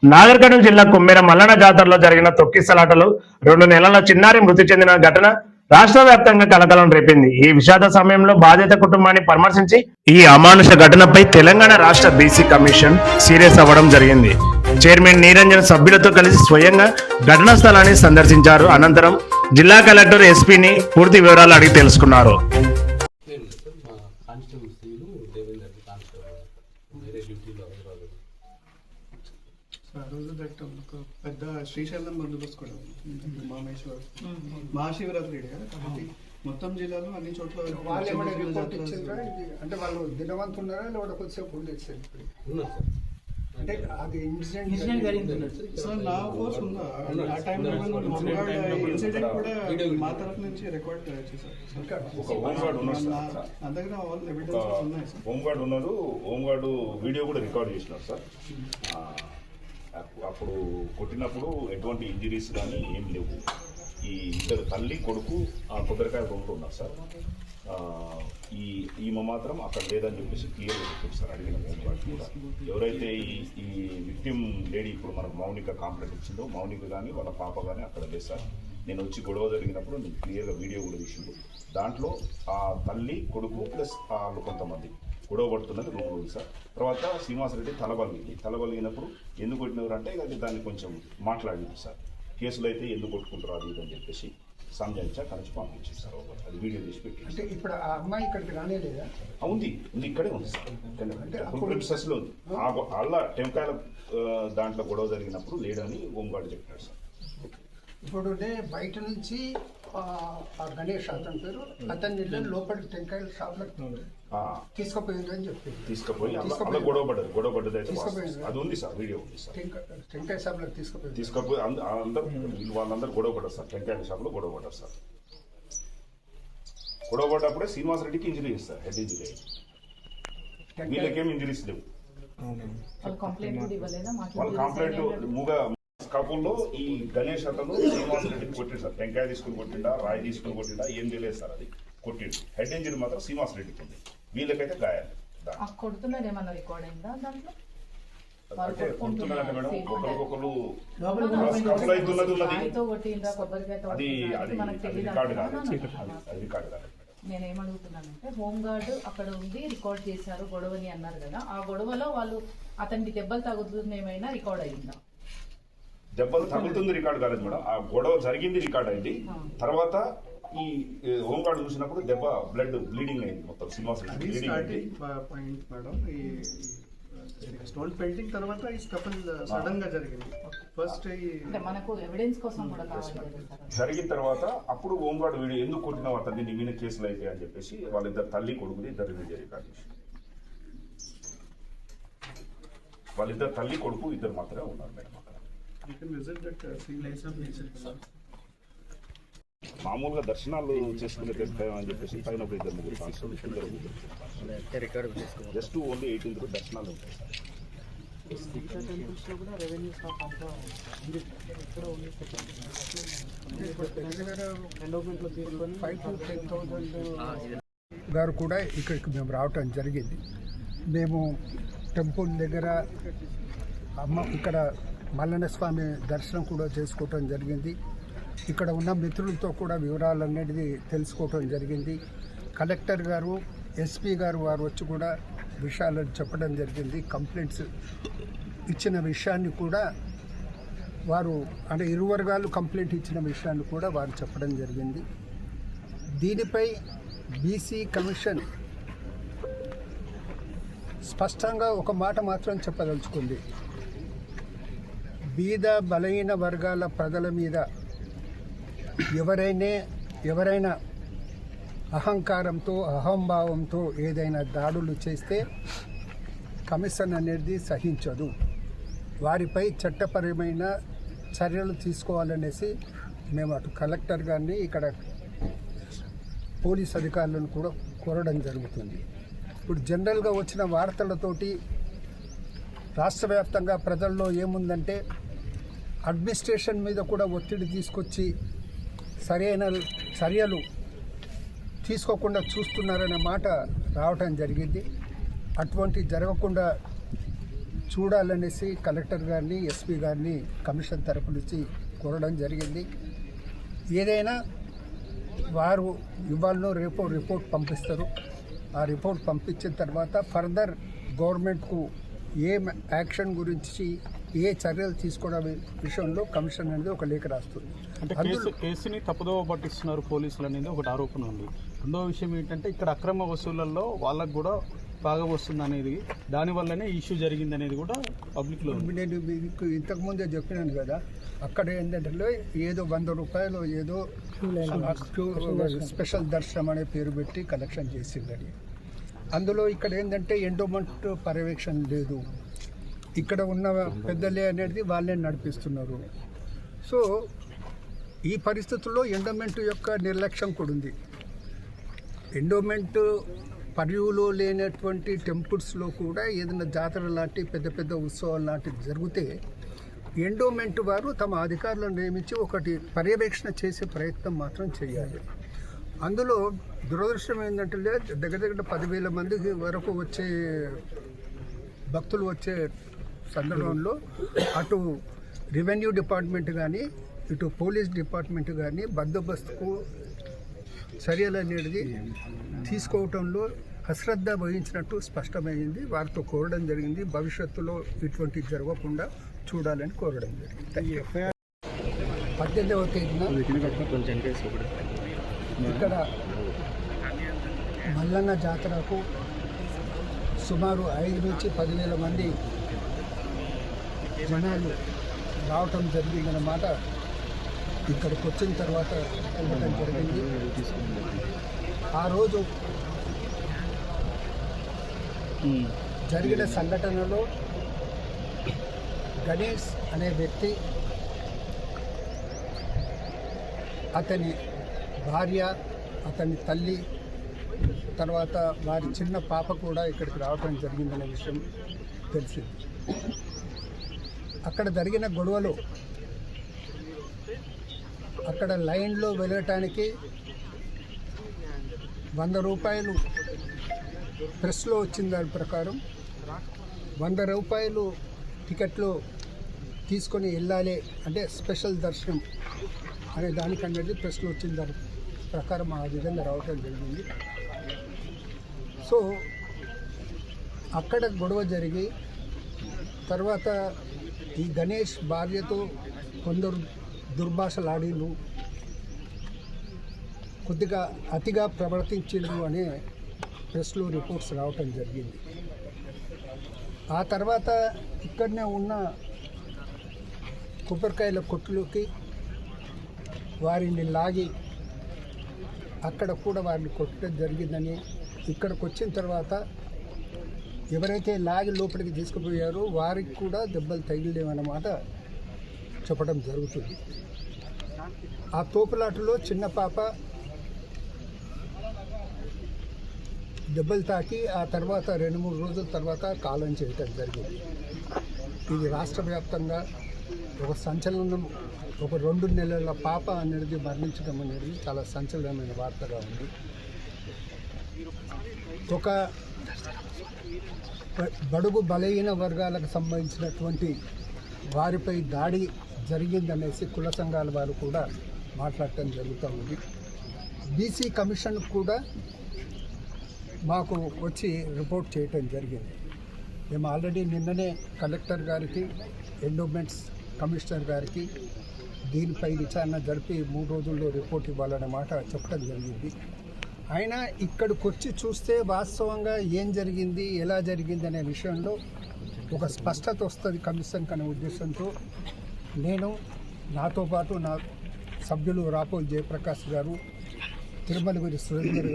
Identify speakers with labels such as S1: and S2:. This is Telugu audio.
S1: నాగర్ కర్నూలు జిల్లా కుమ్మెర మల్లన్న జాతరలో జరిగిన తొక్కిసలాటలో 2 నెలల చిన్నారి మృతి చెందిన ఘటన రాష్ట్ర వ్యాప్తంగా కలకలం రేపింది. ఈ విషాద సమయంలో బాధిత కుటుంబాన్ని పరామర్శించి ఈ అమానుష ఘటనపై తెలంగాణ రాష్ట్ర బీసీ కమిషన్ సీరియస్ అవ్వడం జరిగింది. చైర్మన్ నిరంజన్ సభ్యులతో కలిసి స్వయంగా ఘటనా స్థలాన్ని సందర్శించారు. అనంతరం జిల్లా కలెక్టర్ ఎస్పీని పూర్తి వివరాలు అడిగి తెలుసుకున్నారు.
S2: పెద్ద శ్రీశైలం బందోబస్తు కూడా మహాశివరాత్రి కాబట్టి మొత్తం జిల్లాలో అన్ని చోట్ల
S3: అంటే వాళ్ళు దినవంతున్నారా లేదా కొద్దిసేపు ఉండేది అంటే అది ఇన్సిడెంట్
S2: సార్ నా కోర్స్ ఉందా ఆ టైంలో ఇన్సిడెంట్ కూడా మా తరఫు నుంచి రికార్డ్ చేశారు. నా దగ్గర ఆల్ ఎవిడెన్స్ ఉన్నాయి సార్.
S4: హోంగార్డ్ ఉన్నారు, హోంగార్డు వీడియో కూడా రికార్డ్ చేసినారు సార్. అప్పుడు కొట్టినప్పుడు ఎటువంటి ఇంజరీస్ కానీ ఏం లేవు. ఈ ఇద్దరు తల్లి కొడుకు కొబ్బరికాయ కొనుక్కున్నారు సార్. ఈమె మాత్రం అక్కడ లేదని చెప్పేసి క్లియర్గా చెప్పింది సార్. అడిగిన హోంగార్డ్ కూడా ఎవరైతే ఈ విక్టిమ్ లేడీ ఇప్పుడు మనకు మౌనిక కాంప్లైంట్ ఇచ్చిందో మౌనిక కానీ వాళ్ళ పాప కానీ అక్కడ లేదు సార్. నేను వచ్చి గొడవ జరిగినప్పుడు నేను క్లియర్గా వీడియో కూడా తీసిండు. దాంట్లో ఆ తల్లి కొడుకు ప్లస్ వాళ్ళు కొంతమంది గొడవ పడుతున్నది రూమ్ ఉంది సార్. తర్వాత శ్రీనివాసరెడ్డి తలబలిగినప్పుడు ఎందుకు కొట్టినవారు అంటే అది దాన్ని కొంచెం మాట్లాడింది సార్. కేసులు అయితే ఎందుకు కొట్టుకుంటారు అది ఇది అని చెప్పేసి సంజయించా కలిసి పంపించింది సార్. అది వీడియో తీసి పెట్టి
S3: అంటే ఇప్పుడు ఆ అమ్మాయి ఇక్కడికి రానేలేదా?
S4: ఉంది ఇక్కడే ఉంది సార్. ప్రిన్సెస్లో ఉంది. అలా టెంకాయల దాంట్లో గొడవ జరిగినప్పుడు లేడని హోంగార్డు చెప్పాడు సార్.
S3: ఇప్పుడు బయట నుంచి ఆ గణేష్ అతని పేరు అతన్ని లోపలి టెంకాయల షాప్లో తీసుకుపోయింది అని చెప్పి
S4: తీసుకుపోయి గొడవ పడ్డది అయితే అది ఉంది సార్. వీడియో ఉంది సార్.
S3: టెంకాయ షాప్లో
S4: తీసుకుపోయి అందరూ వాళ్ళందరూ గొడవ పడ్డారు సార్. టెంకాయల షాప్లో గొడవ పడ్డారు సార్. గొడవ పడ్డప్పుడే శ్రీనివాసరెడ్డికి ఇంజరీ చేస్తారు, హెడ్ ఇంజరీ అయ్యి. వీళ్ళకేం ఇంజరీస్ లేవు. వాళ్ళ కంప్లైంట్ కపుల్లో ఈ గణేష్ అతను శ్రీనివాసరెడ్డిని కొట్టిండు సార్. టెంకాయ తీసుకుని కొట్టిండా, రాయి తీసుకుని కొట్టిండా ఏం తెలియదు సార్. అది కొట్టిండు. హెడ్ ఇంజరీ మాత్రం శ్రీనివాసరెడ్డికి ఉంది. వీళ్ళకైతే గాయాలు. అంటే కొడుతున్నారంటే మేడం ఒకరికొకరు అది రికార్డు కాదు.
S5: నేనేమడుగుతున్నానంటే హోంగార్డ్ అక్కడ ఉంది, రికార్డ్ చేశారు గొడవని అన్నారు కదా, ఆ గొడవలో వాళ్ళు అతనికి దెబ్బలు తగులుతుంది ఏమైనా రికార్డ్ అయ్యిందా?
S4: దెబ్బలు తగులుతుంది రికార్డు కాలేదు మేడం. ఆ గొడవ జరిగింది రికార్డ్ అయింది. తర్వాత ఈ హోంగార్డ్ చూసినప్పుడు దెబ్బ బ్లీడింగ్ అయింది మొత్తం. Srinivasa Reddy
S2: point madam. ఈ స్టోన్ పెయింటింగ్ తర్వాత ఈ స్కఫల్ సడన్ గా జరిగింది. ఫస్ట్
S5: మనకు ఎవిడెన్స్ కోసం కూడా
S4: జరిగిన తర్వాత అప్పుడు హోంగార్డ్ వీడియో ఎందుకు కొట్టిన అతన్ని నీ మీద కేసులు అయితే అని చెప్పేసి వాళ్ళిద్దరు తల్లి కొడుకుని ఇద్దరు వీడియో రికార్డ్ చేసి వాళ్ళిద్దరు తల్లి కొడుకు ఇద్దరు మాత్రమే ఉన్నారు మేడం. మామూలుగా దర్శనాలు చేసుకునే అని చెప్పేసి పైన జస్ట్ ఓన్లీ 18 దర్శనాలు ఉంటాయి సార్.
S3: గారు కూడా ఇక్కడికి మేము రావటం జరిగింది. మేము టెంపుల్ దగ్గర ఇక్కడ మల్లన్న స్వామి దర్శనం కూడా చేసుకోవటం జరిగింది. ఇక్కడ ఉన్న మిత్రులతో కూడా వివరాలన్నిటిది తెలుసుకోవటం జరిగింది. కలెక్టర్ గారు, ఎస్పీ గారు వారు వచ్చి కూడా విషయాలను చెప్పడం జరిగింది. కంప్లైంట్స్ ఇచ్చిన విషయాన్ని కూడా వారు అంటే ఇరు వర్గాలు కంప్లైంట్ ఇచ్చిన విషయాన్ని కూడా వారు చెప్పడం జరిగింది. దీనిపై బీసీ కమిషన్ స్పష్టంగా ఒక మాట మాత్రం చెప్పదలుచుకుంది. బీద బలహీన వర్గాల ప్రజల మీద ఎవరైనా అహంకారంతో అహంభావంతో ఏదైనా దాడులు చేస్తే కమిషన్ అనేది సహించదు. వారిపై చట్టపరమైన చర్యలు తీసుకోవాలనేసి మేము అటు కలెక్టర్ గారిని ఇక్కడ పోలీస్ అధికారులను కూడా కోరడం జరుగుతుంది. ఇప్పుడు జనరల్గా వచ్చిన వార్తలతోటి రాష్ట్ర వ్యాప్తంగా ప్రజల్లో ఏముందంటే అడ్మినిస్ట్రేషన్ మీద కూడా ఒత్తిడి తీసుకొచ్చి సరైన చర్యలు తీసుకోకుండా చూస్తున్నారనే మాట రావటం జరిగింది. అటువంటి జరగకుండా చూడాలనేసి కలెక్టర్ గారిని ఎస్పీ గారిని కమిషన్ తరపు నుంచి కోరడం జరిగింది. ఏదైనా వారు ఇవాళ రేపు రిపోర్ట్ పంపిస్తారు. ఆ రిపోర్ట్ పంపించిన తర్వాత ఫర్దర్ గవర్నమెంట్కు ఏ యాక్షన్ గురించి ఏ చర్యలు తీసుకోవడం విషయంలో కమిషన్ అనేది ఒక లేఖ రాస్తుంది.
S6: అంటే కేసుని తప్పుదోవ పట్టిస్తున్నారు పోలీసులు అనేది ఒకటి ఆరోపణ ఉంది. రెండో విషయం ఏంటంటే ఇక్కడ అక్రమ వసూళ్లలో వాళ్ళకు కూడా బాగా వస్తుంది అనేది, దానివల్లనే ఇష్యూ జరిగింది అనేది కూడా పబ్లిక్లో ఉంది.
S3: నేను మీకు ఇంతకుముందే చెప్పినాను కదా, అక్కడ ఏంటంటే ఏదో 100 రూపాయలు ఏదో స్పెషల్ దర్శనం అనే పేరు పెట్టి కలెక్షన్ చేసిందని. అందులో ఇక్కడ ఏంటంటే ఎండోమెంట్ పర్యవేక్షణ లేదు. ఇక్కడ ఉన్న పెద్దలే అనేది వాళ్ళే నడిపిస్తున్నారు. సో ఈ పరిస్థితుల్లో ఎండోమెంట్ యొక్క నిర్లక్ష్యం కూడా ఉంది. ఎండోమెంట్ పరివులో లేనటువంటి టెంపుల్స్లో కూడా ఏదైనా జాతర లాంటి పెద్ద పెద్ద ఉత్సవాలు లాంటివి జరిగితే ఎండోమెంట్ వారు తమ అధికారులను నియమించి ఒకటి పర్యవేక్షణ చేసే ప్రయత్నం మాత్రం చేయాలి. అందులో దురదృష్టం ఏంటంటే దగ్గర 10,000 మందికి వరకు వచ్చే భక్తులు వచ్చే సందర్భంలో అటు రెవెన్యూ డిపార్ట్మెంట్ కానీ ఇటు పోలీస్ డిపార్ట్మెంట్ కానీ బందోబస్తుకు చర్యలు అనేది తీసుకోవటంలో అశ్రద్ధ వహించినట్టు స్పష్టమైంది. వారితో కోరడం జరిగింది. భవిష్యత్తులో ఇటువంటివి జరగకుండా చూడాలని కోరడం జరిగింది. 18వ తేదీన ఇక్కడ మల్లన్న జాతరకు సుమారు 5 నుంచి 10,000 మంది జనాలు రావటం జరిగిందన్నమాట ఇక్కడికి వచ్చిన తర్వాత వెళ్ళడం జరిగింది. ఆ రోజు జరిగిన సంఘటనలో గణేష్ అనే వ్యక్తి, అతని భార్య, అతని తల్లి, తర్వాత వారి చిన్న పాప కూడా ఇక్కడికి రావడం జరిగిందనే విషయం తెలిసింది. అక్కడ జరిగిన గొడవలో అక్కడ లైన్లో వెళ్ళటానికి 100 రూపాయలు ప్రెస్లో వచ్చిన దాని ప్రకారం 100 రూపాయలు టికెట్లో తీసుకొని వెళ్ళాలి అంటే స్పెషల్ దర్శనం అనే దానికనేది ప్రెస్లో వచ్చిన దాని ప్రకారం ఆ విధంగా రావటం జరిగింది. సో అక్కడ గొడవ జరిగి తర్వాత ఈ గణేష్ భార్యతో కొందరు దుర్భాషలాడిను, కొద్దిగా అతిగా ప్రవర్తించిండు అనే ప్రెస్లో రిపోర్ట్స్ రావటం జరిగింది. ఆ తర్వాత ఇక్కడనే ఉన్న కొబ్బరికాయల కొట్టులోకి వారిని లాగి అక్కడ కూడా వారిని కొట్టడం జరిగిందని, ఇక్కడికి వచ్చిన తర్వాత ఎవరైతే లాగి లోపలికి తీసుకుపోయారో వారికి కూడా దెబ్బలు తగిలేవన్నమాట చెప్పడం జరుగుతుంది. ఆ తోపులాటలో చిన్న పాప దెబ్బలు తాకి ఆ తర్వాత 2-3 రోజుల తర్వాత కాలం చేయటం జరిగింది. ఇది రాష్ట్ర వ్యాప్తంగా ఒక సంచలనం. ఒక 2 నెలల పాప అనేది మరణించడం అనేది చాలా సంచలనమైన వార్తగా ఉంది. ఒక బడుగు బలహీన వర్గాలకు సంబంధించినటువంటి వారిపై దాడి జరిగిందనేసి కుల సంఘాల వారు కూడా మాట్లాడటం జరుగుతూ ఉంది. బీసీ కమిషన్ కూడా మాకు వచ్చి రిపోర్ట్ చేయటం జరిగింది. మేము ఆల్రెడీ నిన్ననే కలెక్టర్ గారికి, ఎండోమెంట్స్ కమిషనర్ గారికి దీనిపై విచారణ జరిపి 3 రోజుల్లో రిపోర్ట్ ఇవ్వాలన్నమాట చెప్పడం జరిగింది. అయినా ఇక్కడికి వచ్చి చూస్తే వాస్తవంగా ఏం జరిగింది, ఎలా జరిగింది అనే విషయంలో ఒక స్పష్టత వస్తుంది కమిషన్ అనే ఉద్దేశంతో నేను, నాతో పాటు నా సభ్యులు రాపోల్ జయప్రకాష్ గారు, తిరుమలగిరి సురేందర్ గారు